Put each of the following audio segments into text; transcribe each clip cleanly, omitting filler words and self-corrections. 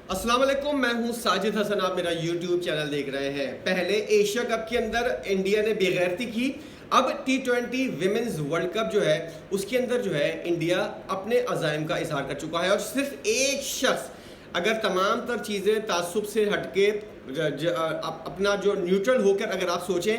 अस्सलाम वालेकुम, मैं हूं साजिद हसन। आप मेरा यूट्यूब चैनल देख रहे हैं। पहले एशिया कप के अंदर इंडिया ने बेगैरती की, अब T20 विमेंस वर्ल्ड कप जो है उसके अंदर जो है इंडिया अपने अज़ाइम का इजहार कर चुका है। और सिर्फ एक शख्स अगर तमाम तर चीज़ें तासुब से हटके अपना जो न्यूट्रल होकर अगर आप सोचें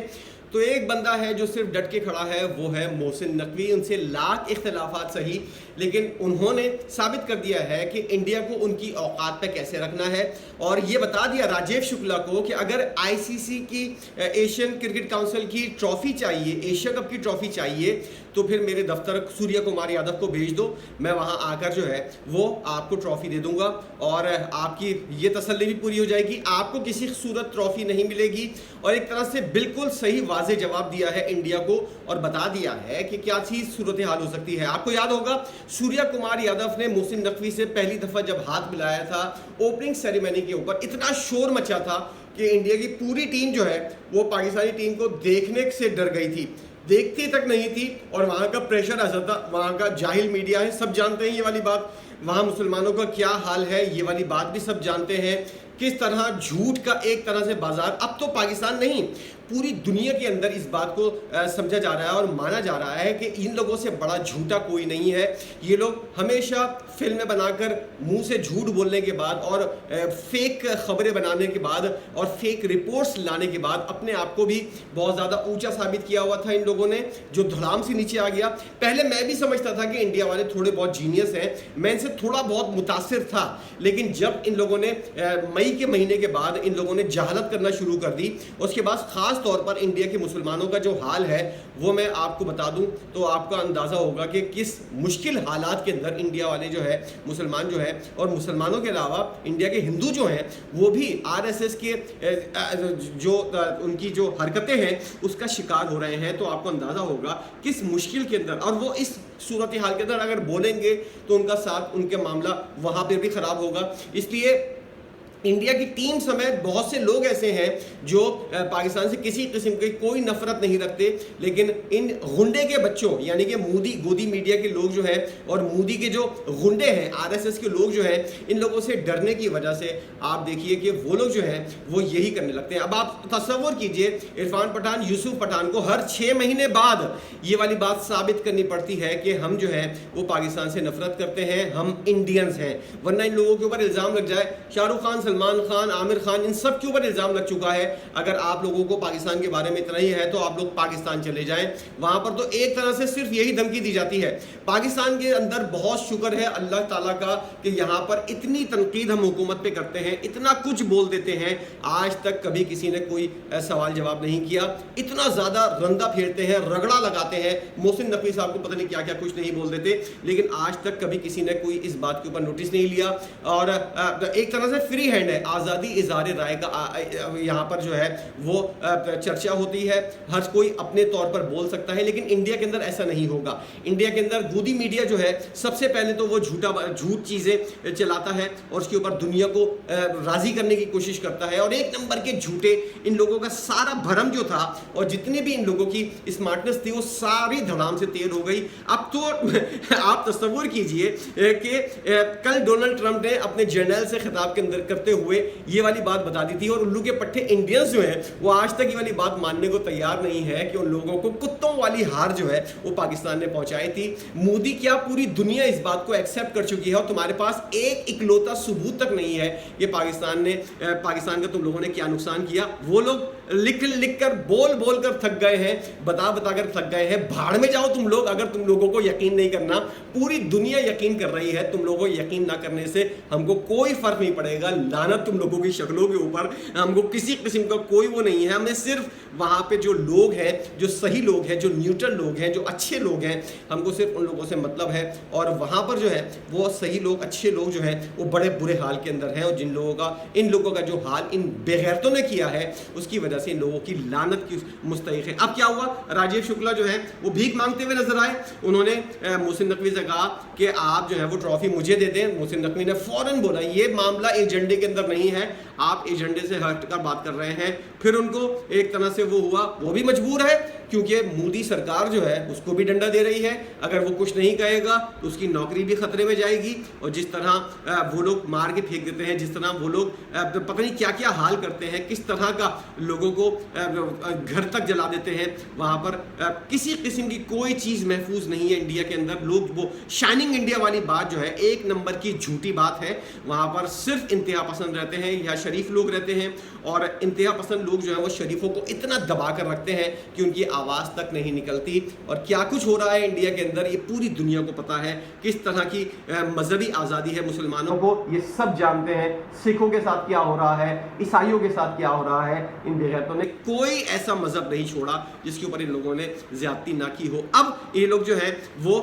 तो एक बंदा है जो सिर्फ डट के खड़ा है, वो है मोहसिन नकवी। उनसे लाख इख्तलाफात सही, लेकिन उन्होंने साबित कर दिया है कि इंडिया को उनकी औकात पे कैसे रखना है। और ये बता दिया राजीव शुक्ला को कि अगर आईसीसी की एशियन क्रिकेट काउंसिल की ट्रॉफी चाहिए, एशिया कप की ट्रॉफी चाहिए, तो फिर मेरे दफ्तर सूर्य कुमार यादव को भेज दो, मैं वहाँ आकर जो है वो आपको ट्रॉफी दे दूंगा और आपकी ये तसल्ली भी पूरी हो जाएगी, आपको किसी सूरत ट्रॉफी नहीं मिलेगी। और एक तरह से बिल्कुल सही वाज़ेह जवाब दिया है इंडिया को और बता दिया है कि क्या चीज़ सूरत हाल हो सकती है। आपको याद होगा सूर्य कुमार यादव ने मोहसिन नकवी से पहली दफ़ा जब हाथ मिलाया था ओपनिंग सेरेमनी के ऊपर, इतना शोर मचा था कि इंडिया की पूरी टीम जो है वो पाकिस्तानी टीम को देखने से डर गई थी, देखती तक नहीं थी। और वहाँ का प्रेशर ऐसा था, वहाँ का जाहिल मीडिया है, सब जानते हैं ये वाली बात। वहाँ मुसलमानों का क्या हाल है ये वाली बात भी सब जानते हैं, किस तरह झूठ का एक तरह से बाजार, अब तो पाकिस्तान नहीं पूरी दुनिया के अंदर इस बात को समझा जा रहा है और माना जा रहा है कि इन लोगों से बड़ा झूठा कोई नहीं है। ये लोग हमेशा फिल्में बनाकर मुंह से झूठ बोलने के बाद और फेक खबरें बनाने के बाद और फेक रिपोर्ट्स लाने के बाद अपने आप को भी बहुत ज़्यादा ऊंचा साबित किया हुआ था इन लोगों ने, जो धड़ाम से नीचे आ गया। पहले मैं भी समझता था कि इंडिया वाले थोड़े बहुत जीनियस हैं, मैं इनसे थोड़ा बहुत मुतासिर था, लेकिन जब इन लोगों ने मई के महीने के बाद इन लोगों ने जहालत करना शुरू कर दी, उसके बाद खास तौर पर इंडिया के मुसलमानों का जो हाल है वो मैं आपको बता दूं तो आपका अंदाज़ा होगा कि किस मुश्किल हालात के अंदर इंडिया वाले जो है मुसलमान जो है, और मुसलमानों के अलावा इंडिया के हिंदू जो हैं वो भी आरएसएस के जो उनकी जो हरकतें हैं उसका शिकार हो रहे हैं। तो आपको अंदाज़ा होगा किस मुश्किल के अंदर, और वो इस सूरत हाल के अंदर अगर बोलेंगे तो उनका साथ उनके मामला वहाँ पर भी ख़राब होगा। इसलिए इंडिया की टीम समेत बहुत से लोग ऐसे हैं जो पाकिस्तान से किसी किस्म की कोई नफरत नहीं रखते, लेकिन इन गुंडे के बच्चों यानी कि गोदी मीडिया के लोग जो हैं और मोदी के जो गुंडे हैं, आरएसएस के लोग जो हैं, इन लोगों से डरने की वजह से आप देखिए कि वो लोग जो हैं वो यही करने लगते हैं। अब आप तसव्वुर कीजिए इरफान पठान, यूसुफ पठान को हर 6 महीने बाद ये वाली बात साबित करनी पड़ती है कि हम जो है वो पाकिस्तान से नफरत करते हैं, हम इंडियंस हैं। वरना इन लोगों के ऊपर इल्ज़ाम लग जाए, शाहरुख खान, सलमान खान, आमिर खान, इन सब के ऊपर इल्ज़ाम लग चुका है, अगर आप लोगों को पाकिस्तान के बारे में इतना ही है तो आप लोग पाकिस्तान चले जाएं। वहां पर तो एक तरह से सिर्फ यही धमकी दी जाती है। पाकिस्तान के अंदर बहुत शुक्र है अल्लाह ताला का कि यहाँ पर इतनी तनकीद हम हुकूमत पे करते हैं, इतना कुछ बोल देते हैं, आज तक कभी किसी ने कोई सवाल जवाब नहीं किया। इतना ज़्यादा रंदा फेरते हैं, रगड़ा लगाते हैं, मोहसिन नकवी साहब को पता नहीं क्या क्या कुछ नहीं बोल देते, लेकिन आज तक कभी किसी ने कोई इस बात के ऊपर नोटिस नहीं लिया। और एक तरह से फ्री हैंड है, आज़ादी इज़हार राय का यहाँ पर जो है वो चर्चा होती है, हर कोई अपने तौर पर बोल सकता है, लेकिन इंडिया के अंदर ऐसा नहीं होगा। इंडिया के अंदर गोदी मीडिया जो है सबसे पहले तो वो झूठ चीज़ें चलाता है और उसके ऊपर दुनिया को राज़ी करने की कोशिश करता है, और एक नंबर के झूठे इन लोगों का सारा भरम जो था और जितनी भी इन लोगों की स्मार्टनेस थी वो सारी धड़ाम से तेज हो गई। अब तो आप तस्वुर कीजिए कि कल डोनाल्ड ट्रंप ने अपने जर्नल से खिताब के अंदर करते हुए ये वाली बात बता दी थी, और उल्लू के पट्टे इंडियंस जो हैं वो आज तक ये वाली बात मानने को तैयार नहीं है कि उन लोगों को कुत्तों वाली हार जो है वो पाकिस्तान ने पहुंचाई थी। मोदी क्या पूरी दुनिया इस बात को एक्सेप्ट कर चुकी है और तुम्हारे पास एक इकलौता सबूत तक नहीं है कि पाकिस्तान का तुम लोगों ने क्या नुकसान किया। वो लोग लिख कर बोल कर थक गए हैं, बता कर थक गए हैं। भाड़ में जाओ तुम लोग, अगर तुम लोगों को यकीन नहीं करना, पूरी दुनिया यकीन कर रही है, तुम लोगों को यकीन ना करने से हमको कोई फर्क नहीं पड़ेगा। लानत तुम लोगों की शक्लों के ऊपर, हमको किसी किस्म का कोई वो नहीं है। हमें सिर्फ वहाँ पे जो लोग हैं, जो सही लोग हैं, जो न्यूट्रल लोग हैं, जो अच्छे लोग हैं, हमको सिर्फ उन लोगों से मतलब है। और वहाँ पर जो है वो सही लोग, अच्छे लोग जो हैं वो बड़े बुरे हाल के अंदर हैं, और इन लोगों का जो हाल इन बेगैरतों ने किया है उसकी वजह से इन लोगों की लानत की मुस्तहिक है। अब क्या हुआ, राजीव शुक्ला जो है वो भीख मांगते हुए नजर आए। उन्होंने मोहसिन नकवी से कहा कि आप जो है वो ट्रॉफी मुझे दे दें। मोहसिन नकवी ने फौरन बोला ये मामला एजेंडे के अंदर नहीं है, आप एजेंडे से हटकर बात कर रहे हैं। फिर उनको एक तरह से वो हुआ, वो भी मजबूर है क्योंकि मोदी सरकार जो है उसको भी डंडा दे रही है। अगर वो कुछ नहीं कहेगा तो उसकी नौकरी भी खतरे में जाएगी। और जिस तरह वो लोग मार के फेंक देते हैं, जिस तरह वो लोग पता नहीं क्या क्या हाल करते हैं, किस तरह का लोगों को घर तक जला देते हैं, वहां पर किसी किस्म की कोई चीज महफूज नहीं है इंडिया के अंदर। लोग वो शाइनिंग इंडिया वाली बात जो है एक नंबर की झूठी बात है। वहां पर सिर्फ इंतहा पसंद रहते हैं या शरीफ लोग रहते हैं, और इंतहा पसंद लोग जो है वो शरीफों को इतना दबा कर रखते हैं कि उनकी आवाज तक नहीं निकलती। और क्या कुछ हो रहा है इंडिया के अंदर ये पूरी दुनिया को पता है। किस तरह की मजहबी आजादी है मुसलमानों को, ये सब जानते हैं। सिखों के साथ क्या हो रहा है, ईसाइयों के साथ क्या हो रहा है, इन बेगैरतों ने कोई ऐसा मजहब नहीं छोड़ा जिसके ऊपर इन लोगों ने ज्यादती ना की हो। अब ये लोग जो है वो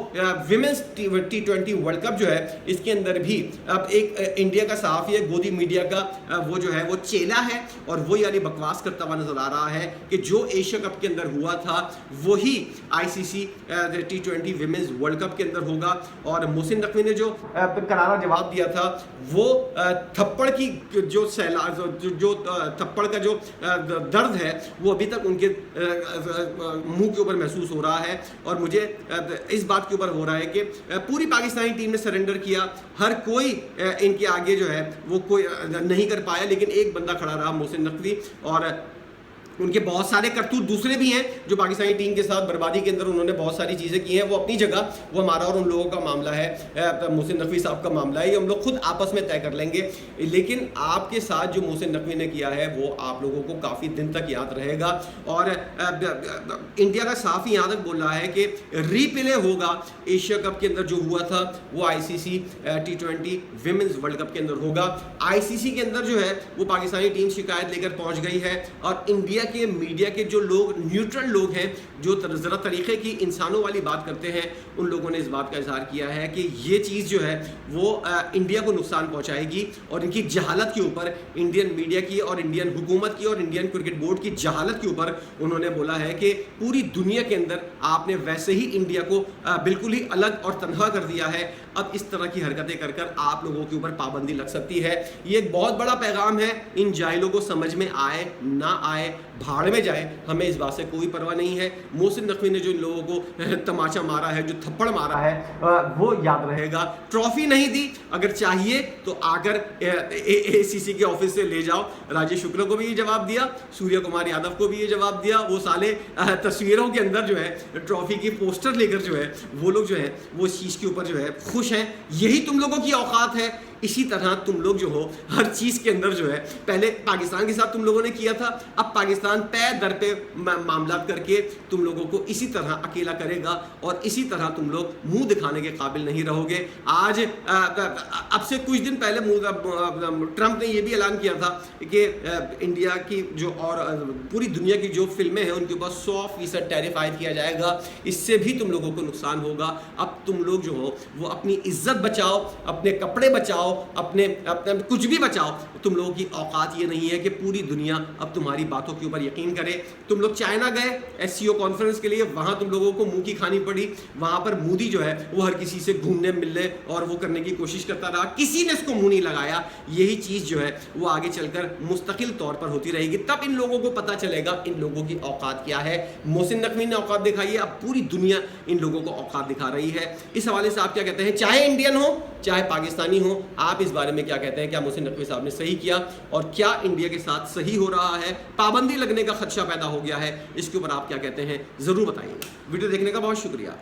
विमेंस T20 वर्ल्ड कप जो है इसके अंदर भी अब एक इंडिया का सहाफी है, गोदी मीडिया का वो जो है वो चेला है, और वो यानी बकवास करता हुआ नजर आ रहा है कि जो एशिया कप के अंदर हुआ था वही ICC T20 women's world cup के अंदर होगा। और मोहसिन नकवी ने जो करारा जवाब दिया था वो थप्पड़ की जो थप्पड़ का जो दर्द है वो अभी तक उनके मुंह के ऊपर महसूस हो रहा है। और मुझे इस बात के ऊपर हो रहा है कि पूरी पाकिस्तानी टीम ने सरेंडर किया, हर कोई इनके आगे जो है वो कोई नहीं कर पाया, लेकिन एक बंदा खड़ा रहा, मोहसिन नकवी। और उनके बहुत सारे करतूत दूसरे भी हैं जो पाकिस्तानी टीम के साथ बर्बादी के अंदर उन्होंने बहुत सारी चीज़ें की हैं, वो अपनी जगह, वो हमारा और उन लोगों का मामला है, मोहसिन नकवी साहब का मामला है, ये हम लोग खुद आपस में तय कर लेंगे। लेकिन आपके साथ जो मोहसिन नकवी ने किया है वो आप लोगों को काफ़ी दिन तक याद रहेगा। और इंडिया का साफ़ी यहाँ तक बोल रहा है कि रीप्ले होगा एशिया कप के अंदर जो हुआ था वो ICC T20 women's world cup के अंदर होगा। ICC के अंदर जो है वो पाकिस्तानी टीम शिकायत लेकर पहुँच गई है, और इंडिया के मीडिया के जो लोग न्यूट्रल लोग हैं जो ज़रा तरीक़े की इंसानों वाली बात करते हैं, उन लोगों ने इस बात का इजहार किया है कि ये चीज़ जो है वो इंडिया को नुकसान पहुंचाएगी। और इनकी जहालत के ऊपर, इंडियन मीडिया की और इंडियन हुकूमत की और इंडियन क्रिकेट बोर्ड की जहालत के ऊपर उन्होंने बोला है कि पूरी दुनिया के अंदर आपने वैसे ही इंडिया को बिल्कुल ही अलग और तनहा कर दिया है। अब इस तरह की हरकतें कर कर आप लोगों के ऊपर पाबंदी लग सकती है। ये एक बहुत बड़ा पैगाम है, इन जाहिलों को समझ में आए ना आए, भाड़ में जाए, हमें इस बात से कोई परवाह नहीं है। मोहसिन नकवी ने जो इन लोगों को तमाचा मारा है, जो थप्पड़ मारा है, वो याद रहेगा। ट्रॉफी नहीं दी, अगर चाहिए तो आकर ACC के ऑफिस से ले जाओ। राजेश शुक्ला को भी ये जवाब दिया, सूर्य कुमार यादव को भी ये जवाब दिया। वो साले तस्वीरों के अंदर जो है ट्रॉफी की पोस्टर लेकर जो है वो लोग जो है वो इस चीज़ के ऊपर जो है खुश हैं। यही तुम लोगों की औकात है। इसी तरह तुम लोग जो हो हर चीज़ के अंदर जो है, पहले पाकिस्तान के साथ तुम लोगों ने किया था, अब पाकिस्तान पे दर पे मामला करके तुम लोगों को इसी तरह अकेला करेगा, और इसी तरह तुम लोग मुंह दिखाने के काबिल नहीं रहोगे। आज अब से कुछ दिन पहले ट्रंप ने यह भी ऐलान किया था कि इंडिया की जो और पूरी दुनिया की जो फिल्में हैं उनके ऊपर 100% टैरिफ आयद किया जाएगा। इससे भी तुम लोगों को नुकसान होगा। अब तुम लोग जो हो वो अपनी इज्जत बचाओ, अपने कपड़े बचाओ, अपने कुछ भी बचाओ। तुम लोगों की औकात ये नहीं है कि पूरी दुनिया अब तुम्हारी बातों के ऊपर यकीन करे। तुम लोग चाइना गए SCO कॉन्फ्रेंस के लिए, वहां तुम लोगों को मुंह की खानी पड़ी। वहां पर मोदी जो है वो हर किसी से घूमने मिलने और वो करने की कोशिश करता रहा, किसी ने इसको मुंह नहीं लगाया। यही चीज जो है वो आगे चलकर मुस्तकिल तौर पर होती रहेगी। तब इन लोगों को पता चलेगा इन लोगों की औकात क्या है। मोहसिन नकवी ने औकात दिखाई है, अब पूरी दुनिया इन लोगों को औकात दिखा रही है। इस हवाले से आप क्या कहते हैं, चाहे इंडियन हो चाहे पाकिस्तानी हो, आप इस बारे में क्या कहते हैं? क्या मोहसिन नकवी साहब ने सही किया, और क्या इंडिया के साथ सही हो रहा है? पाबंदी लगने का खदशा पैदा हो गया है, इसके ऊपर आप क्या कहते हैं जरूर बताइएगा। वीडियो देखने का बहुत शुक्रिया।